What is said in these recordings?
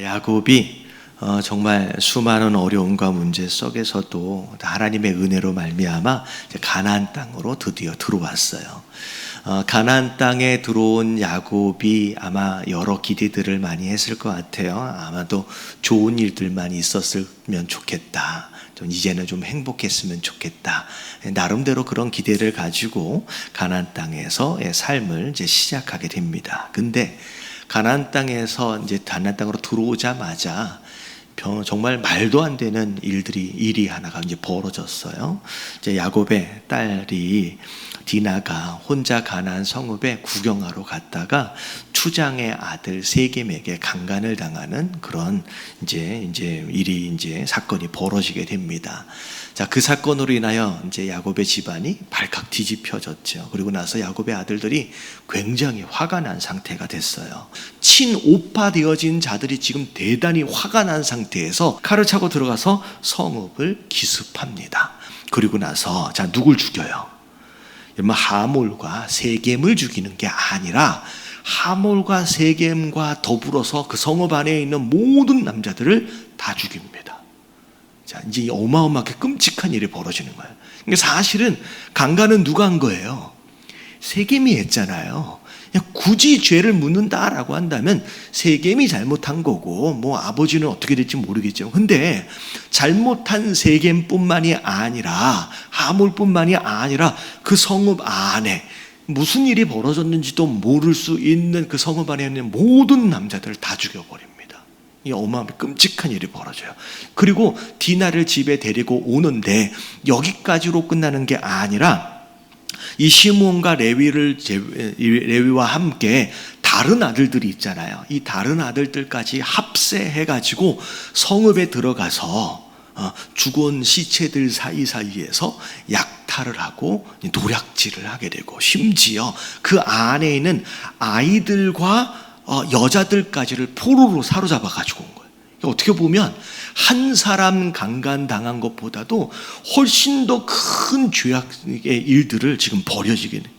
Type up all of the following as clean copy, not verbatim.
야곱이 정말 수많은 어려움과 문제 속에서도 하나님의 은혜로 말미암아 가나안 땅으로 드디어 들어왔어요. 가나안 땅에 들어온 야곱이 아마 여러 기대들을 많이 했을 것 같아요. 아마도 좋은 일들만 있었으면 좋겠다. 이제는 좀 행복했으면 좋겠다. 나름대로 그런 기대를 가지고 가나안 땅에서 삶을 이제 시작하게 됩니다. 근데 가나안 땅에서 이제 가나안 땅으로 들어오자마자 정말 말도 안 되는 일이 하나가 이제 벌어졌어요. 이제 야곱의 딸이 디나가 혼자 가나안 성읍에 구경하러 갔다가 추장의 아들 세겜에게 강간을 당하는 그런 사건이 벌어지게 됩니다. 자, 그 사건으로 인하여 이제 야곱의 집안이 발칵 뒤집혀졌죠. 그리고 나서 야곱의 아들들이 굉장히 화가 난 상태가 됐어요. 친오빠 되어진 자들이 지금 대단히 화가 난 상태에서 칼을 차고 들어가서 성읍을 기습합니다. 그리고 나서 자, 누굴 죽여요? 여러분, 하몰과 세겜을 죽이는 게 아니라 하몰과 세겜과 더불어서 그 성읍 안에 있는 모든 남자들을 다 죽입니다. 자, 이제 어마어마하게 끔찍한 일이 벌어지는 거예요. 그러니까 사실은 강간은 누가 한 거예요? 세겜이 했잖아요. 굳이 죄를 묻는다라고 한다면 세겜이 잘못한 거고 뭐 아버지는 어떻게 될지 모르겠죠. 근데 잘못한 세겜뿐만이 아니라 하몰뿐만이 아니라 그 성읍 안에 무슨 일이 벌어졌는지도 모를 수 있는 그 성읍 안에 있는 모든 남자들을 다 죽여버립니다. 이 어마어마하게 끔찍한 일이 벌어져요. 그리고 디나를 집에 데리고 오는데 여기까지로 끝나는 게 아니라 이 시므온과 레위와 함께 다른 아들들이 있잖아요. 이 다른 아들들까지 합세해가지고 성읍에 들어가서 죽은 시체들 사이사이에서 약탈을 하고 노략질을 하게 되고 심지어 그 안에 있는 아이들과 여자들까지를 포로로 사로잡아 가지고 온 거예요. 어떻게 보면 한 사람 강간당한 것보다도 훨씬 더 큰 죄악의 일들을 지금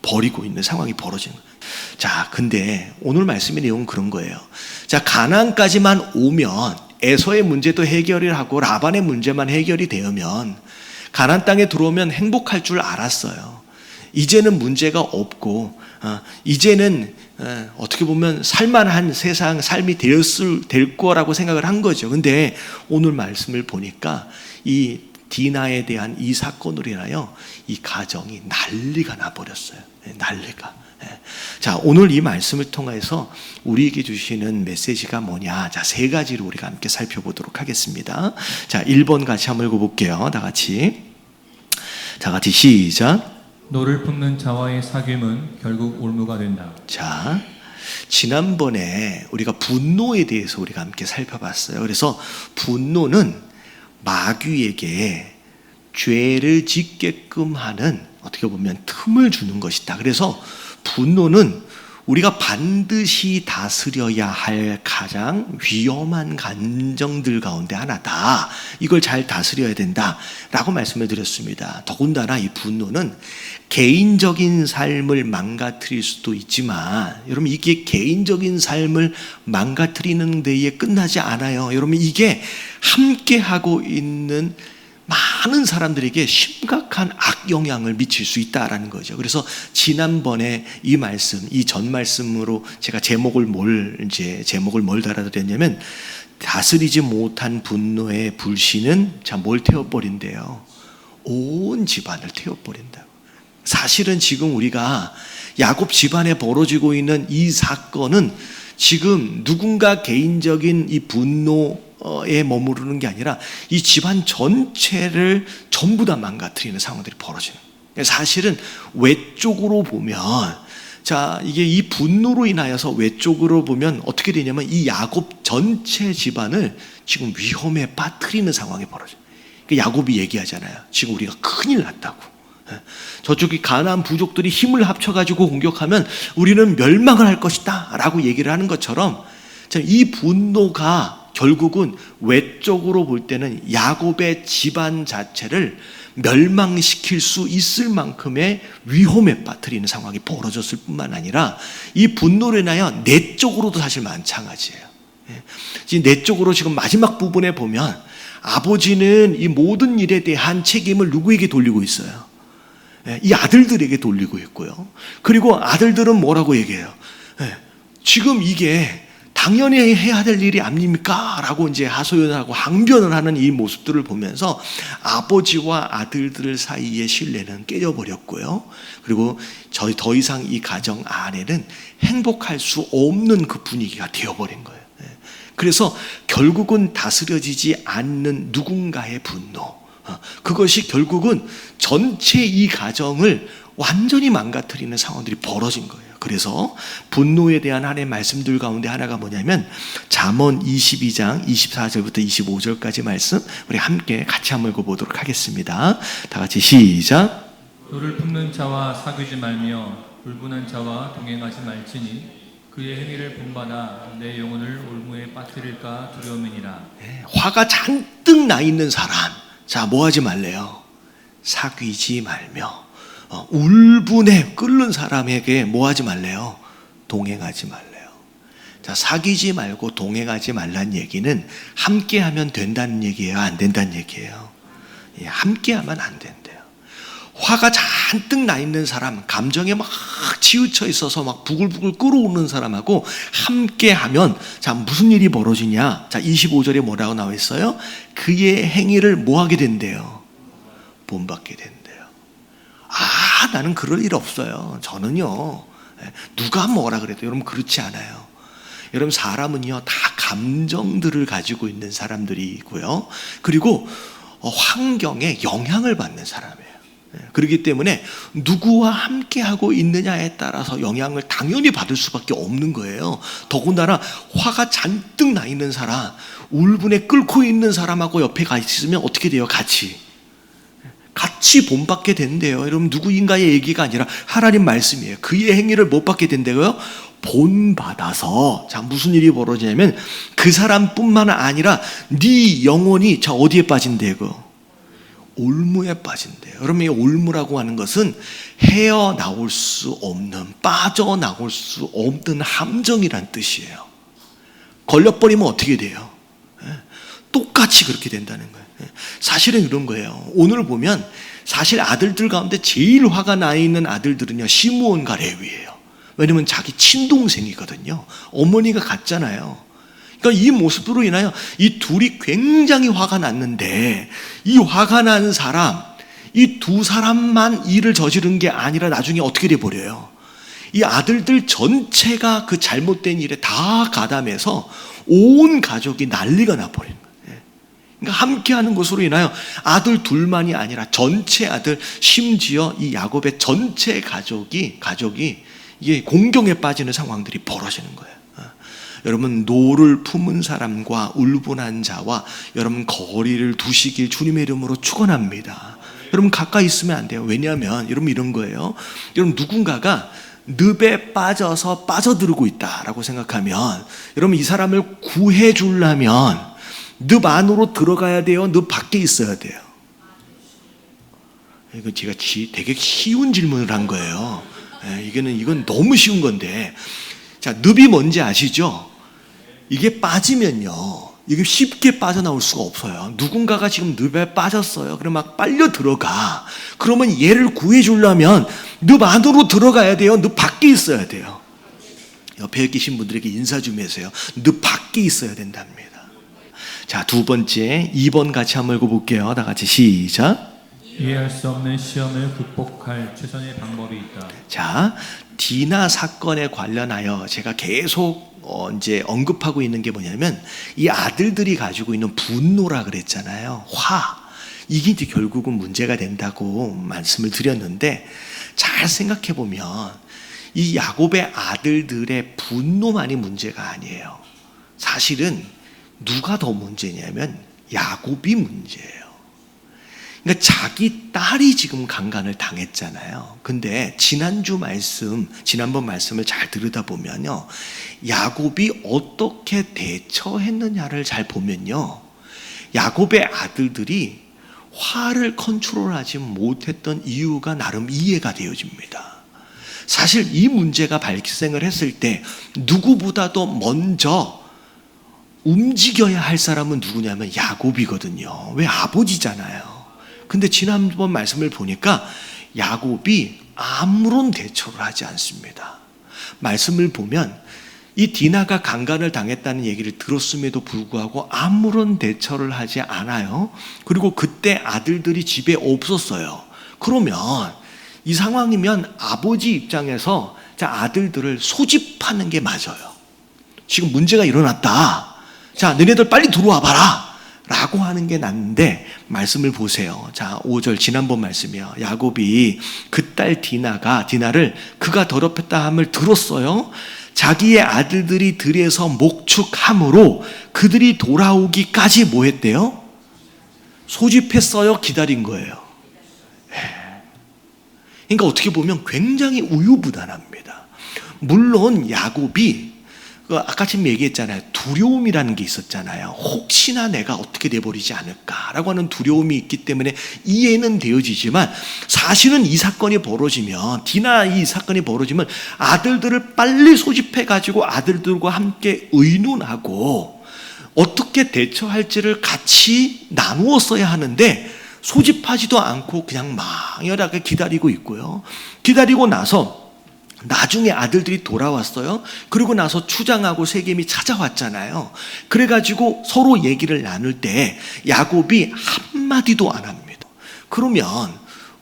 벌이고 있는 상황이 벌어지는 거예요. 자, 근데 오늘 말씀의 내용은 그런 거예요. 자, 가나안까지만 오면 에서의 문제도 해결을 하고 라반의 문제만 해결이 되면 가나안 땅에 들어오면 행복할 줄 알았어요. 이제는 문제가 없고 이제는 어떻게 보면 살만한 세상 삶이 될 거라고 생각을 한 거죠. 근데 오늘 말씀을 보니까 이 디나에 대한 이 사건으로 인하여 이 가정이 난리가 나버렸어요. 난리가. 자, 오늘 이 말씀을 통해서 우리에게 주시는 메시지가 뭐냐? 자, 세 가지로 우리가 함께 살펴보도록 하겠습니다. 자, 1번 같이 한번 읽어볼게요. 다 같이 시작. 너를 품는 자와의 사귐은 결국 올무가 된다. 자, 지난번에 우리가 분노에 대해서 우리가 함께 살펴봤어요. 그래서 분노는 마귀에게 죄를 짓게끔 하는 어떻게 보면 틈을 주는 것이다. 그래서 분노는 우리가 반드시 다스려야 할 가장 위험한 감정들 가운데 하나다. 이걸 잘 다스려야 된다라고 말씀을 드렸습니다. 더군다나 이 분노는 개인적인 삶을 망가뜨릴 수도 있지만 여러분, 이게 개인적인 삶을 망가뜨리는 데에 끝나지 않아요. 여러분, 이게 함께하고 있는 많은 사람들에게 심각한 악영향을 미칠 수 있다라는 거죠. 그래서 지난번에 이 말씀, 이 전 말씀으로 제가 제목을 뭘 달아드렸냐면 다스리지 못한 분노의 불씨는 뭘 태워버린대요? 온 집안을 태워버린다고. 사실은 지금 우리가 야곱 집안에 벌어지고 있는 이 사건은 지금 누군가 개인적인 이 분노에 머무르는 게 아니라 이 집안 전체를 전부 다 망가뜨리는 상황들이 벌어지는 거예요. 사실은 외적으로 보면 자, 이게 이 분노로 인하여서 외적으로 보면 어떻게 되냐면 이 야곱 전체 집안을 지금 위험에 빠뜨리는 상황이 벌어져요. 야곱이 얘기하잖아요. 지금 우리가 큰일 났다고. 저쪽이 가나안 부족들이 힘을 합쳐가지고 공격하면 우리는 멸망을 할 것이다 라고 얘기를 하는 것처럼 이 분노가 결국은 외적으로 볼 때는 야곱의 집안 자체를 멸망시킬 수 있을 만큼의 위험에 빠뜨리는 상황이 벌어졌을 뿐만 아니라 이 분노로 인하여 내적으로도 사실 마찬가지예요. 지금 내적으로 지금 마지막 부분에 보면 아버지는 이 모든 일에 대한 책임을 누구에게 돌리고 있어요? 이 아들들에게 돌리고 있고요. 그리고 아들들은 뭐라고 얘기해요? 지금 이게 당연히 해야 될 일이 아닙니까? 라고 이제 하소연하고 항변을 하는 이 모습들을 보면서 아버지와 아들들 사이의 신뢰는 깨져버렸고요. 그리고 더 이상 이 가정 안에는 행복할 수 없는 그 분위기가 되어버린 거예요. 그래서 결국은 다스려지지 않는 누군가의 분노, 그것이 결국은 전체 이 가정을 완전히 망가뜨리는 상황들이 벌어진 거예요. 그래서 분노에 대한 하나님의 말씀들 가운데 하나가 뭐냐면 잠언 22장 24절부터 25절까지 말씀 우리 함께 같이 한번 읽어보도록 하겠습니다. 다 같이 시작. 너를 품는 자와 사귀지 말며 불분한 자와 동행하지 말지니 그의 행위를 본받아 내 영혼을 올무에 빠뜨릴까 두려움이니라. 화가 잔뜩 나 있는 사람, 자, 뭐 하지 말래요? 사귀지 말며. 울분에 끓는 사람에게 뭐 하지 말래요? 동행하지 말래요. 자, 사귀지 말고 동행하지 말란 얘기는 함께 하면 된다는 얘기예요? 안 된다는 얘기예요? 함께 하면 안 된대요. 화가 잔뜩 나 있는 사람, 감정에 막 치우쳐 있어서 막 부글부글 끓어오르는 사람하고 함께 하면, 자, 무슨 일이 벌어지냐? 자, 25절에 뭐라고 나와 있어요? 그의 행위를 뭐 하게 된대요? 본받게 된대요. 나는 그럴 일 없어요. 저는요, 누가 뭐라 그래도 여러분 그렇지 않아요. 여러분 사람은요, 다 감정들을 가지고 있는 사람들이고요. 그리고 환경에 영향을 받는 사람이에요. 그렇기 때문에 누구와 함께 하고 있느냐에 따라서 영향을 당연히 받을 수밖에 없는 거예요. 더군다나 화가 잔뜩 나 있는 사람, 울분에 끓고 있는 사람하고 옆에 가 있으면 어떻게 돼요? 같이 본받게 된대요. 여러분 누구인가의 얘기가 아니라 하나님 말씀이에요. 그의 행위를 못 받게 된다고요? 본받아서. 자, 무슨 일이 벌어지냐면 그 사람뿐만 아니라 네 영혼이 자 어디에 빠진대요? 올무에 빠진대요. 여러분 이 올무라고 하는 것은 헤어나올 수 없는, 빠져나올 수 없는 함정이란 뜻이에요. 걸려버리면 어떻게 돼요? 똑같이 그렇게 된다는 거예요. 사실은 이런 거예요. 오늘 보면 사실 아들들 가운데 제일 화가 나 있는 아들들은요, 시므온과 레위예요. 왜냐면 자기 친동생이거든요. 어머니가 같잖아요. 그러니까 이 모습으로 인하여 이 둘이 굉장히 화가 났는데, 이 화가 난 사람, 이 두 사람만 일을 저지른 게 아니라 나중에 어떻게 돼버려요? 이 아들들 전체가 그 잘못된 일에 다 가담해서 온 가족이 난리가 나버린 거예요. 그러니까 함께하는 것으로 인하여 아들 둘만이 아니라 전체 아들, 심지어 이 야곱의 전체 가족이 이게 공경에 빠지는 상황들이 벌어지는 거예요. 여러분 노를 품은 사람과 울분한 자와 여러분 거리를 두시길 주님의 이름으로 축원합니다. 여러분 가까이 있으면 안 돼요. 왜냐하면 여러분 이런 거예요. 여러분 누군가가 늪에 빠져서 빠져들고 있다라고 생각하면 여러분 이 사람을 구해 주려면 늪 안으로 들어가야 돼요? 늪 밖에 있어야 돼요? 이거 제가 되게 쉬운 질문을 한 거예요. 이건 너무 쉬운 건데, 자, 늪이 뭔지 아시죠? 이게 빠지면요, 이게 쉽게 빠져나올 수가 없어요. 누군가가 지금 늪에 빠졌어요. 그럼 막 빨려 들어가. 그러면 얘를 구해주려면 늪 안으로 들어가야 돼요? 늪 밖에 있어야 돼요? 옆에 계신 분들에게 인사 좀 해주세요. 늪 밖에 있어야 된답니다. 자, 두 번째 2번 같이 한번 읽어볼게요. 다 같이 시작. 이해할 수 없는 시험을 극복할 최선의 방법이 있다. 자, 디나 사건에 관련하여 제가 계속 이제 언급하고 있는 게 뭐냐면 이 아들들이 가지고 있는 분노라 그랬잖아요. 이게 이제 결국은 문제가 된다고 말씀을 드렸는데, 잘 생각해 보면 이 야곱의 아들들의 분노만이 문제가 아니에요. 사실은 누가 더 문제냐면 야곱이 문제예요. 그러니까 자기 딸이 지금 강간을 당했잖아요. 근데 지난번 말씀을 잘 들여다보면요, 야곱이 어떻게 대처했느냐를 잘 보면요, 야곱의 아들들이 화를 컨트롤하지 못했던 이유가 나름 이해가 되어집니다. 사실 이 문제가 발생을 했을 때 누구보다도 먼저 움직여야 할 사람은 누구냐면 야곱이거든요. 왜? 아버지잖아요. 근데 지난번 말씀을 보니까 야곱이 아무런 대처를 하지 않습니다. 말씀을 보면 이 디나가 강간을 당했다는 얘기를 들었음에도 불구하고 아무런 대처를 하지 않아요. 그리고 그때 아들들이 집에 없었어요. 그러면 이 상황이면 아버지 입장에서 자, 아들들을 소집하는 게 맞아요. 지금 문제가 일어났다. 자, 너네들 빨리 들어와 봐라 라고 하는 게 낫는데, 말씀을 보세요. 자, 5절 지난번 말씀이요. 야곱이 그 딸 디나를 그가 더럽혔다 함을 들었어요. 자기의 아들들이 들에서 목축함으로 그들이 돌아오기까지 뭐 했대요? 소집했어요? 기다린 거예요? 그러니까 어떻게 보면 굉장히 우유부단합니다. 물론 야곱이 아까 지금 얘기했잖아요. 두려움이라는 게 있었잖아요. 혹시나 내가 어떻게 돼버리지 않을까라고 하는 두려움이 있기 때문에 이해는 되어지지만, 사실은 이 사건이 벌어지면, 디나 이 사건이 벌어지면 아들들을 빨리 소집해가지고 아들들과 함께 의논하고 어떻게 대처할지를 같이 나누었어야 하는데, 소집하지도 않고 그냥 망연하게 기다리고 있고요. 기다리고 나서 나중에 아들들이 돌아왔어요. 그리고 나서 추장하고 세겜이 찾아왔잖아요. 그래가지고 서로 얘기를 나눌 때 야곱이 한마디도 안 합니다. 그러면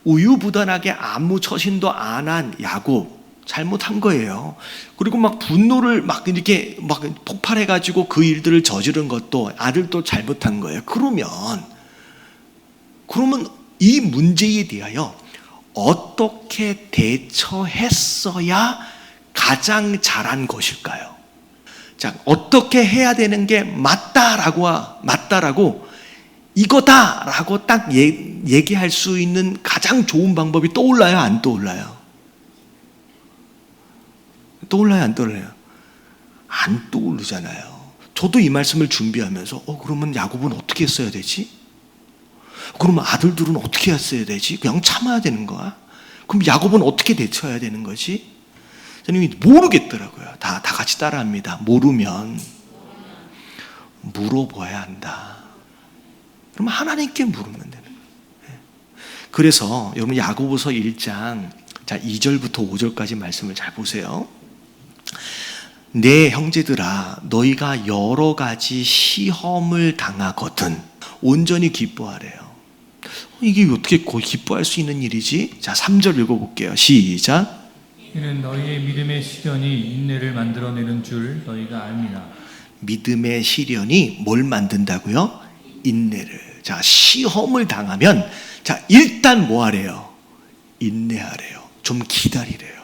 우유부단하게 아무 처신도 안 한 야곱, 잘못한 거예요. 그리고 막 분노를 막 이렇게 막 폭발해가지고 그 일들을 저지른 것도 아들도 잘못한 거예요. 그러면 이 문제에 대하여 어떻게 대처했어야 가장 잘한 것일까요? 자, 어떻게 해야 되는 게 맞다라고 이거다라고 딱 얘기할 수 있는 가장 좋은 방법이 떠올라요, 안 떠올라요? 떠올라요, 안 떠올라요? 안 떠오르잖아요. 저도 이 말씀을 준비하면서 그러면 야곱은 어떻게 했어야 되지? 그러면 아들들은 어떻게 했어야 되지? 그냥 참아야 되는 거야? 그럼 야곱은 어떻게 대처해야 되는 거지? 저는 모르겠더라고요. 다 같이 따라합니다. 모르면 물어봐야 한다. 그러면 하나님께 물으면 되는 거예요. 그래서 여러분 야고보서 1장 2절부터 5절까지 말씀을 잘 보세요. 내 형제들아, 너희가 여러 가지 시험을 당하거든 온전히 기뻐하래요. 이게 어떻게 기뻐할 수 있는 일이지? 자, 3절 읽어볼게요. 시작. 이는 너희의 믿음의 시련이 인내를 만들어내는 줄 너희가 압니다. 믿음의 시련이 뭘 만든다고요? 인내를. 자, 시험을 당하면 자, 일단 뭐 하래요? 인내하래요. 좀 기다리래요.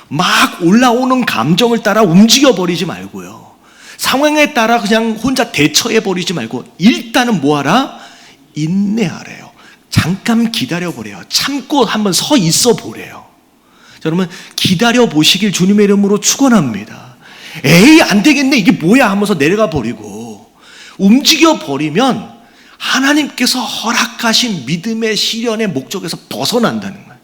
막 올라오는 감정을 따라 움직여버리지 말고요. 상황에 따라 그냥 혼자 대처해버리지 말고 일단은 뭐 하라? 인내하래요. 잠깐 기다려보래요. 참고 한번 서 있어 보래요. 여러분 기다려 보시길 주님의 이름으로 축원합니다. 에이 안 되겠네 이게 뭐야 하면서 내려가 버리고 움직여 버리면 하나님께서 허락하신 믿음의 시련의 목적에서 벗어난다는 거예요.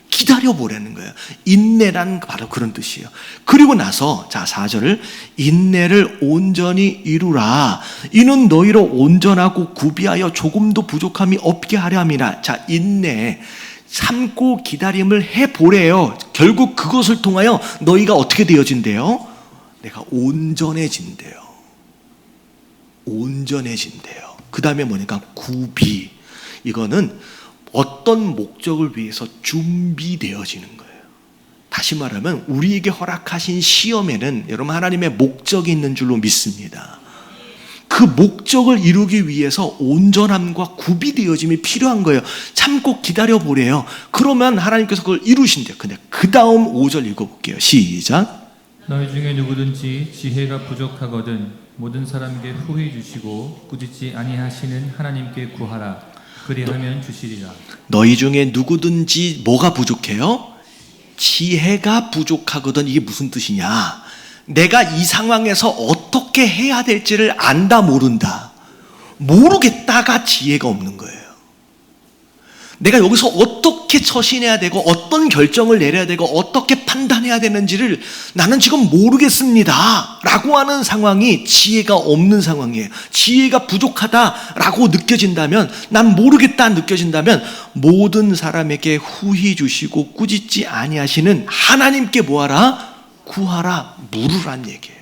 기다려보라는 거예요. 인내란 바로 그런 뜻이에요. 그리고 나서 자 4절을 인내를 온전히 이루라. 이는 너희로 온전하고 구비하여 조금도 부족함이 없게 하려 함이라. 자, 인내 참고 기다림을 해보래요. 결국 그것을 통하여 너희가 어떻게 되어진대요? 내가 온전해진대요. 온전해진대요. 그 다음에 뭐니까 구비. 이거는 어떤 목적을 위해서 준비되어지는 거예요. 다시 말하면 우리에게 허락하신 시험에는 여러분 하나님의 목적이 있는 줄로 믿습니다. 그 목적을 이루기 위해서 온전함과 구비되어짐이 필요한 거예요. 참고 기다려보래요. 그러면 하나님께서 그걸 이루신대요. 근데 그 다음 5절 읽어볼게요. 시작. 너희 중에 누구든지 지혜가 부족하거든 모든 사람에게 후히 주시고 꾸짖지 아니하시는 하나님께 구하라. 그리하면 주시리라. 너희 중에 누구든지 뭐가 부족해요? 지혜가 부족하거든. 이게 무슨 뜻이냐? 내가 이 상황에서 어떻게 해야 될지를 안다 모른다. 모르겠다가 지혜가 없는 거예요. 내가 여기서 어떻게 처신해야 되고 어떤 결정을 내려야 되고 어떻게 판단해야 되는지를 나는 지금 모르겠습니다 라고 하는 상황이 지혜가 없는 상황이에요. 지혜가 부족하다라고 느껴진다면, 난 모르겠다 느껴진다면 모든 사람에게 후히 주시고 꾸짖지 아니하시는 하나님께 뭐하라? 구하라, 물으란 얘기예요.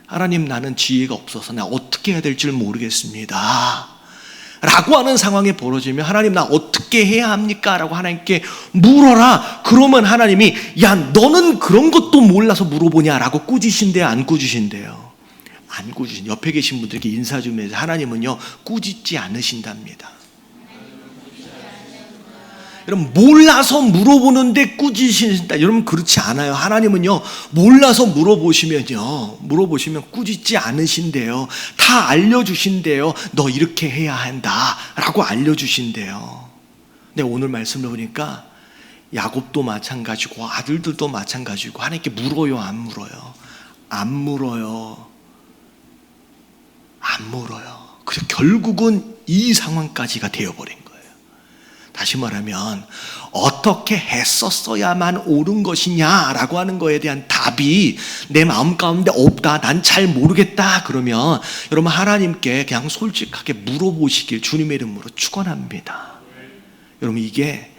하나님, 나는 지혜가 없어서 나 어떻게 해야 될지 모르겠습니다 라고 하는 상황이 벌어지면, 하나님 나 어떻게 해야 합니까? 라고 하나님께 물어라. 그러면 하나님이, 야 너는 그런 것도 몰라서 물어보냐? 라고 꾸짖으신대요, 안 꾸짖으신대요? 안 꾸짖으신. 옆에 계신 분들께 인사 좀 해서, 하나님은요 꾸짖지 않으신답니다. 여러분, 몰라서 물어보는데 꾸짖으신다, 여러분 그렇지 않아요. 하나님은요 몰라서 물어보시면 꾸짖지 않으신대요. 다 알려주신대요. 너 이렇게 해야 한다 라고 알려주신대요. 근데 오늘 말씀을 보니까 야곱도 마찬가지고 아들들도 마찬가지고 하나님께 물어요, 안 물어요? 안 물어요. 안 물어요. 그래서 결국은 이 상황까지가 되어버린 거예요. 다시 말하면 어떻게 했었어야만 옳은 것이냐라고 하는 거에 대한 답이 내 마음 가운데 없다, 난 잘 모르겠다, 그러면 여러분 하나님께 그냥 솔직하게 물어보시길 주님의 이름으로 축원합니다. 여러분, 이게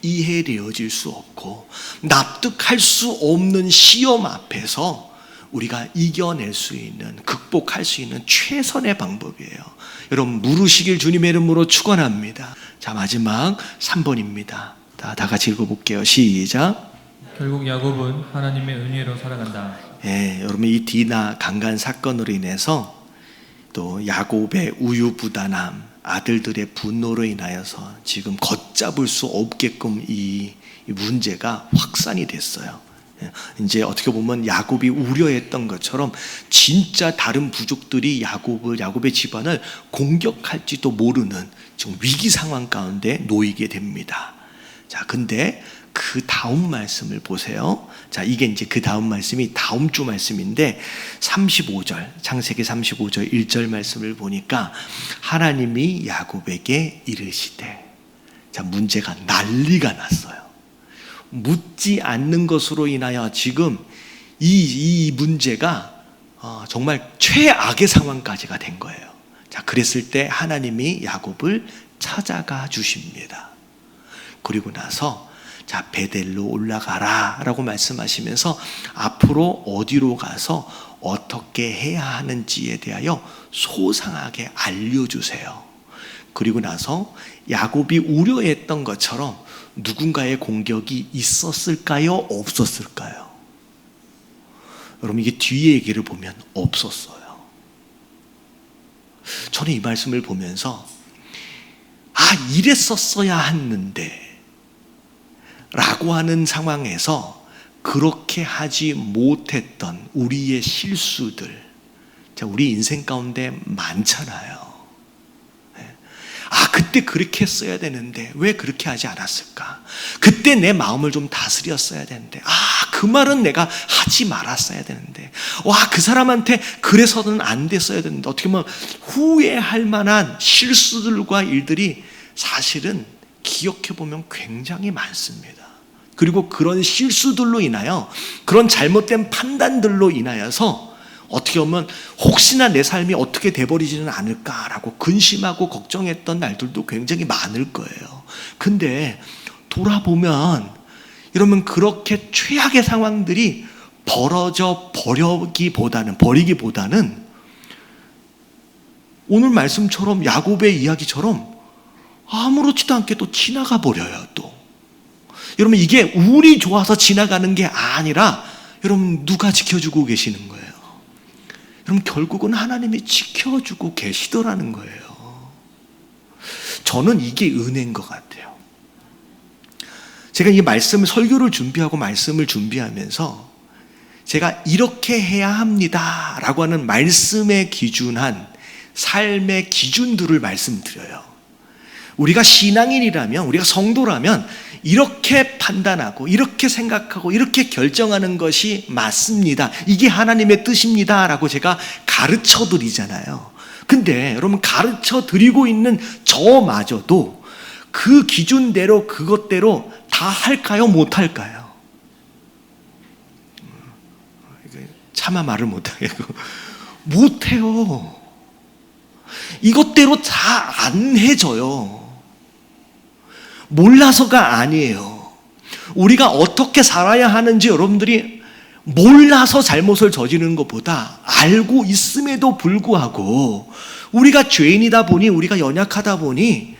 이해되어질 수 없고 납득할 수 없는 시험 앞에서 우리가 이겨낼 수 있는, 극복할 수 있는 최선의 방법이에요. 여러분 물으시길 주님의 이름으로 축원합니다. 자, 마지막 3번입니다. 다 같이 읽어볼게요. 시작. 결국 야곱은 하나님의 은혜로 살아간다. 여러분 이 디나 강간 사건으로 인해서 또 야곱의 우유부단함, 아들들의 분노로 인하여서 지금 걷잡을 수 없게끔 이 문제가 확산이 됐어요. 이제 어떻게 보면 야곱이 우려했던 것처럼 진짜 다른 부족들이 야곱의 집안을 공격할지도 모르는 지금 위기 상황 가운데 놓이게 됩니다. 자, 근데 그 다음 말씀을 보세요. 자, 이게 이제 그 다음 말씀이 다음 주 말씀인데 35절, 창세기 35절 1절 말씀을 보니까 하나님이 야곱에게 이르시되, 자, 문제가 난리가 났어요. 묻지 않는 것으로 인하여 지금 이 문제가 정말 최악의 상황까지가 된 거예요. 자, 그랬을 때 하나님이 야곱을 찾아가 주십니다. 그리고 나서 자, 베델로 올라가라 라고 말씀하시면서 앞으로 어디로 가서 어떻게 해야 하는지에 대하여 소상하게 알려주세요. 그리고 나서 야곱이 우려했던 것처럼 누군가의 공격이 있었을까요? 없었을까요? 여러분, 이게 뒤에 얘기를 보면 없었어요. 저는 이 말씀을 보면서 이랬었어야 했는데 라고 하는 상황에서 그렇게 하지 못했던 우리의 실수들, 우리 인생 가운데 많잖아요. 그때 그렇게 했어야 되는데 왜 그렇게 하지 않았을까? 그때 내 마음을 좀 다스렸어야 되는데, 그 말은 내가 하지 말았어야 되는데, 그 사람한테 그래서는 안 됐어야 되는데, 어떻게 보면 후회할 만한 실수들과 일들이 사실은 기억해보면 굉장히 많습니다. 그리고 그런 실수들로 인하여, 그런 잘못된 판단들로 인하여서 어떻게 보면 혹시나 내 삶이 어떻게 돼버리지는 않을까라고 근심하고 걱정했던 날들도 굉장히 많을 거예요. 근데 돌아보면 이러면 그렇게 최악의 상황들이 버리기보다는 오늘 말씀처럼 야곱의 이야기처럼 아무렇지도 않게 또 지나가 버려요. 또 여러분, 이게 운이 좋아서 지나가는 게 아니라 여러분 누가 지켜주고 계시는 거예요? 여러분, 결국은 하나님이 지켜주고 계시더라는 거예요. 저는 이게 은혜인 것 같아요. 제가 이 말씀을, 설교를 준비하고 말씀을 준비하면서 제가 이렇게 해야 합니다 라고 하는 말씀에 기준한 삶의 기준들을 말씀드려요. 우리가 신앙인이라면, 우리가 성도라면 이렇게 판단하고 이렇게 생각하고 이렇게 결정하는 것이 맞습니다, 이게 하나님의 뜻입니다 라고 제가 가르쳐 드리잖아요. 근데 여러분, 가르쳐 드리고 있는 저마저도 그 기준대로 그것대로 다 할까요? 못할까요? 차마 말을 못하겠고 못해요. 이것대로 다 안 해져요. 몰라서가 아니에요. 우리가 어떻게 살아야 하는지 여러분들이 몰라서 잘못을 저지르는 것보다 알고 있음에도 불구하고 우리가 죄인이다 보니, 우리가 연약하다 보니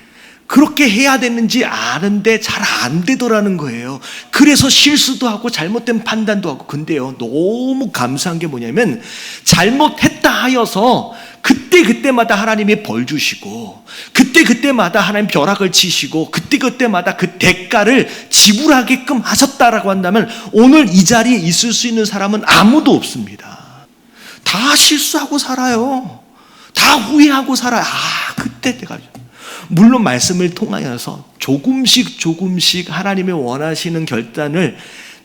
그렇게 해야 되는지 아는데 잘 안 되더라는 거예요. 그래서 실수도 하고 잘못된 판단도 하고. 근데요, 너무 감사한 게 뭐냐면 잘못했다 하여서 그때마다 하나님이 벌 주시고 그때마다 하나님 벼락을 치시고 그때마다 그 대가를 지불하게끔 하셨다라고 한다면 오늘 이 자리에 있을 수 있는 사람은 아무도 없습니다. 다 실수하고 살아요. 다 후회하고 살아요. 그때 내가 물론 말씀을 통하여서 조금씩 하나님의 원하시는 결단을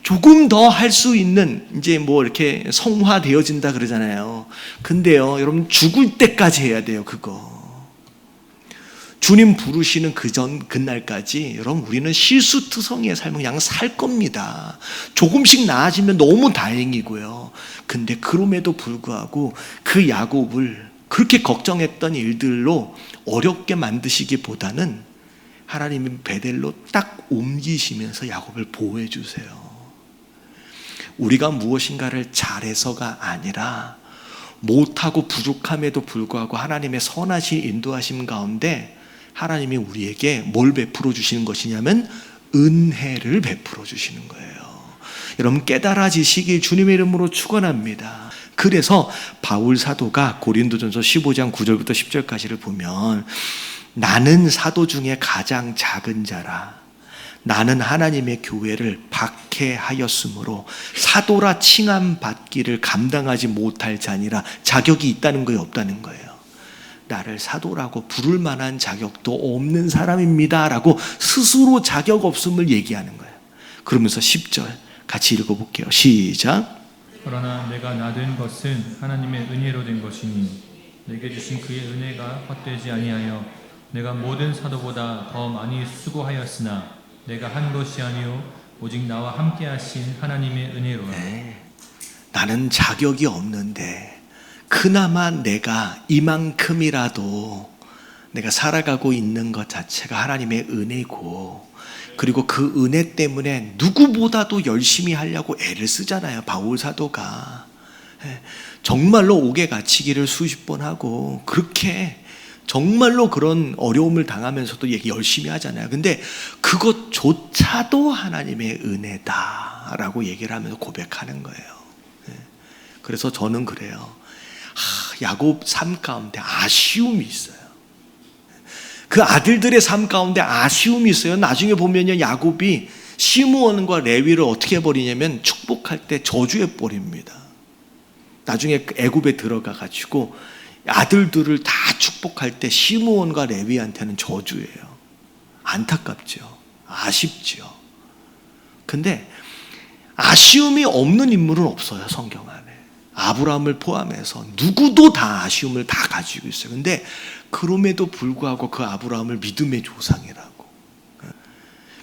조금 더 할 수 있는, 이제 뭐 이렇게 성화되어진다 그러잖아요. 근데요, 여러분 죽을 때까지 해야 돼요. 그거 주님 부르시는 그날까지 여러분 우리는 실수투성이의 삶을 그냥 살 겁니다. 조금씩 나아지면 너무 다행이고요. 근데 그럼에도 불구하고 그 야곱을 그렇게 걱정했던 일들로 어렵게 만드시기보다는 하나님이 베델로 딱 옮기시면서 야곱을 보호해 주세요. 우리가 무엇인가를 잘해서가 아니라 못하고 부족함에도 불구하고 하나님의 선하신 인도하심 가운데 하나님이 우리에게 뭘 베풀어 주시는 것이냐면 은혜를 베풀어 주시는 거예요. 여러분 깨달아지시길 주님의 이름으로 축원합니다. 그래서 바울 사도가 고린도전서 15장 9절부터 10절까지를 보면 나는 사도 중에 가장 작은 자라. 나는 하나님의 교회를 박해하였으므로 사도라 칭함받기를 감당하지 못할 자니라. 자격이 있다는 거예요, 없다는 거예요? 나를 사도라고 부를 만한 자격도 없는 사람입니다 라고 스스로 자격 없음을 얘기하는 거예요. 그러면서 10절 같이 읽어볼게요. 시작. 그러나 내가 나된 것은 하나님의 은혜로 된 것이니 내게 주신 그의 은혜가 헛되지 아니하여 내가 모든 사도보다 더 많이 수고하였으나 내가 한 것이 아니요 오직 나와 함께 하신 하나님의 은혜로라. 나는 자격이 없는데 그나마 내가 이만큼이라도 내가 살아가고 있는 것 자체가 하나님의 은혜고, 그리고 그 은혜 때문에 누구보다도 열심히 하려고 애를 쓰잖아요. 바울 사도가 정말로 옥에 갇히기를 수십 번 하고 그렇게 정말로 그런 어려움을 당하면서도 열심히 하잖아요. 근데 그것조차도 하나님의 은혜다라고 얘기를 하면서 고백하는 거예요. 그래서 저는 그래요. 야곱 삶 가운데 아쉬움이 있어요. 그 아들들의 삶 가운데 아쉬움이 있어요. 나중에 보면요, 야곱이 시므온과 레위를 어떻게 해버리냐면 축복할 때 저주해 버립니다. 나중에 애굽에 들어가 가지고 아들들을 다 축복할 때 시므온과 레위한테는 저주예요. 안타깝죠. 아쉽죠. 근데 아쉬움이 없는 인물은 없어요, 성경 안에. 아브라함을 포함해서 누구도 다 아쉬움을 다 가지고 있어요. 근데 그럼에도 불구하고 그 아브라함을 믿음의 조상이라고,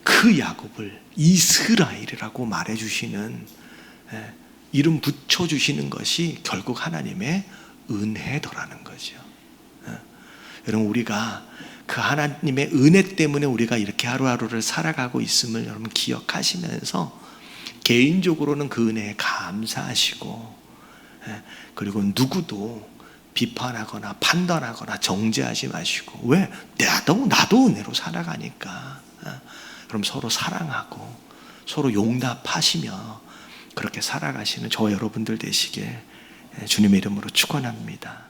그 야곱을 이스라엘이라고 말해주시는, 이름 붙여주시는 것이 결국 하나님의 은혜더라는 거죠. 여러분, 우리가 그 하나님의 은혜 때문에 우리가 이렇게 하루하루를 살아가고 있음을 여러분 기억하시면서 개인적으로는 그 은혜에 감사하시고, 그리고 누구도 비판하거나 판단하거나 정죄하지 마시고, 왜? 나도 은혜로 살아가니까. 그럼 서로 사랑하고 서로 용납하시며 그렇게 살아가시는 저 여러분들 되시길 주님의 이름으로 축원합니다.